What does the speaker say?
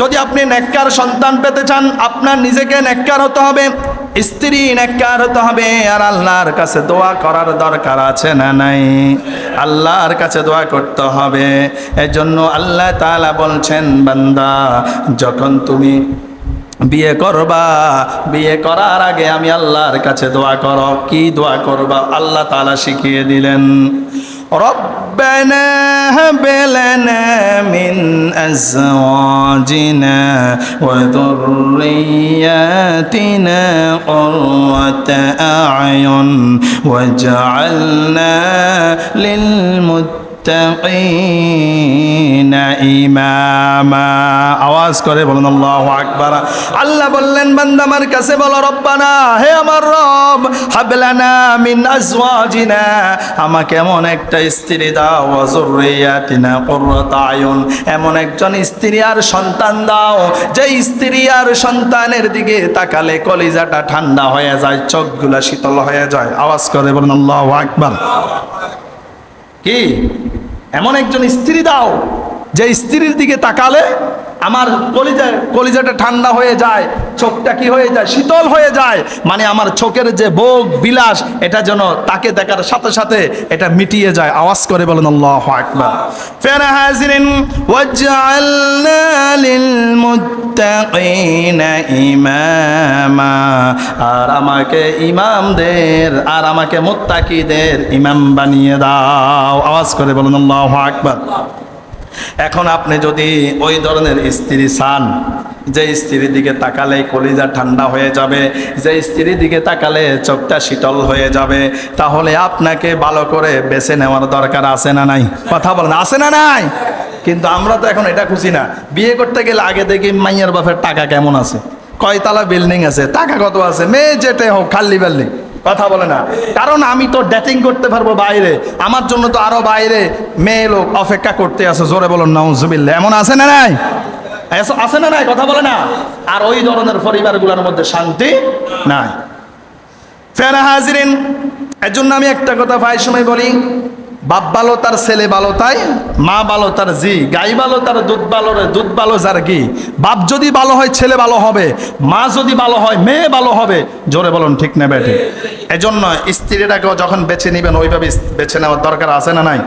যদি আপনি নেককার সন্তান পেতে চান, আপনার নিজেকে নেককার হতে হবে, স্ত্রী নেককার হতে হবে, আর আল্লাহর কাছে দোয়া করার দরকার আছে না নাই? আল্লাহর কাছে দোয়া করতে হবে। এজন্য আল্লাহ তাআলা বলছেন, বান্দা যখন তুমি বিয়ে করবা, বিয়ে করার আগে আমি আল্লাহর কাছে দোয়া করো। কি দোয়া করবা? আল্লাহ তাআলা শিখিয়ে দিলেন, ربنا هب لنا من أزواجنا وذرياتنا قرة أعين واجعلنا للمتقين ইমামা। আওয়াজ করে বলুন আল্লাহু আকবার। আল্লাহ বললেন, বান্দা আমার কাছে বলো, রব্বানা, হে আমার রব, হাবলানা মিন আজওয়াজিনা, আমাকে এমন একটা স্ত্রী দাও, ওয়া যুররিয়াতিনা কুররাতা আয়ুন, এমন একজন স্ত্রী আর সন্তান দাও যে স্ত্রী আর সন্তানের দিকে তাকালে কলিজাটা ঠান্ডা হয়ে যায়, চোখগুলা শীতল হয়ে যায়। আওয়াজ করে বলুন আল্লাহু আকবার। কি এমন একজন স্ত্রী দাও যে স্ত্রীর দিকে তাকালে আমার কলিজাটা ঠান্ডা হয়ে যায়, চোখটা কি হয়ে যায়? শীতল হয়ে যায়। মানে আমার চোখের যে ভোগ বিলাস, এটা যেন তাকে দেখার সাথে সাথে এটা মিটিয়ে যায়। আওয়াজ করে বলেন আল্লাহু আকবার। ফেরা হাজিরিন, ওয়াজআলনা লিল মুত্তাকিনা ইমামা, আর আমাকে ইমামদের আর আমাকে মুত্তাকিদের ইমাম বানিয়ে দাও। আওয়াজ করে বলেন আল্লাহু আকবার। এখন আপনি যদি ওই ধরনের স্ত্রী চান, যে স্ত্রীর দিকে তাকালে কলিজা ঠান্ডা হয়ে যাবে, যে স্ত্রীর দিকে তাকালে চোখটা শীতল হয়ে যাবে, তাহলে আপনাকে ভালো করে বেছে নেওয়ার দরকার আছে না নাই? কথা বলেন, আছে না নাই? কিন্তু আমরা তো এখন এটা খুঁজি না। বিয়ে করতে গেলে আগে দেখি মাইয়ার বাপের টাকা কেমন আছে, কয়তলা বিল্ডিং আছে, টাকা কত আছে, মেয়ে যেটাই হোক খাল্লি বাল্লি। কথা বলে না, কারণ আমি তো ডেটিং করতে পারবো বাইরে, আমার জন্য তো আরো বাইরে মেয়ে লোক অপেক্ষা করতে আছে। জোরে বলুন নাউজুবিল্লাহ। এমন আছে না নাই? আছে না নাই? কথা বলে না। আর ওই ধরনের পরিবারগুলোর মধ্যে শান্তি নাই। ফেরা হাজিরিন, এর জন্য আমি একটা কথা প্রায় সময় বলি, বাপ ভালো তার ছেলে ভালো তাই, মা ভালো তার জি, গাই ভালো তার দুধ ভালো রে, দুধ ভালো যার কি। বাপ যদি ভালো হয় ছেলে ভালো হবে, মা যদি ভালো হয় মেয়ে ভালো হবে। জোরে বলুন ঠিক না বেঠে? এজন্য স্ত্রীটাকেও যখন বেছে নেবেন ওইভাবে বেছে নেওয়ার দরকার আছে না নাই?